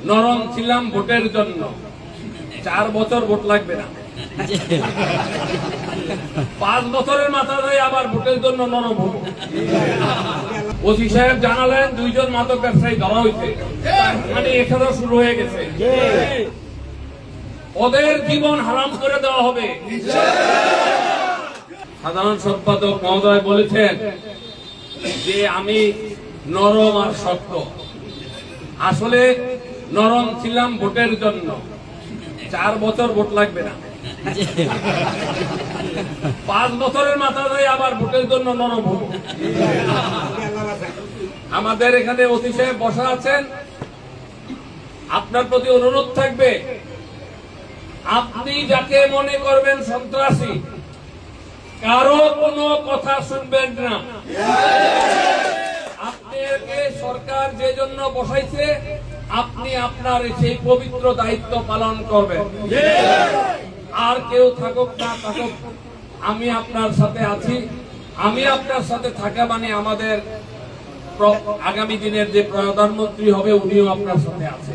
নরম ছিলাম ভোটের জন্য, 4 বছর ভোট লাগবে না, 5 বছরের মাথায় আবার ভোটের জন্য নরম হবো। ওসি সাহেব জানালেন 2 জন মাদক ব্যবসায়ী ধরা হয়েছে, মানে এখানে শুরু হয়ে গেছে। ওদের জীবন হারাম করে দেওয়া হবে। সাধারণ সম্পাদক মহোদয় বলেছেন যে আমি নরম আর শক্ত। আসলে নরম ছিলাম ভোটের জন্য, 4 বছর ভোট লাগবে না, 5 বছরের মাথায় আবার ভোটের জন্য নরম হবো। আমাদের এখানে ওসি সাহেব বসা আছেন, আপনার প্রতি অনুরোধ থাকবে, আপনি যাকে মনে করবেন সন্ত্রাসী, কারো কোনো কথা শুনবেন না। আপনাকে সরকার যে জন্য বসাইছে, আপনি আপনার সেই পবিত্র দায়িত্ব পালন করবেন। আর কেউ থাকুক না থাকুক, আমি আপনার সাথে আছি। আমি আপনার সাথে থাকা মানে আমাদের আগামী দিনের যে প্রধানমন্ত্রী হবে, উনিও আপনার সাথে আছে।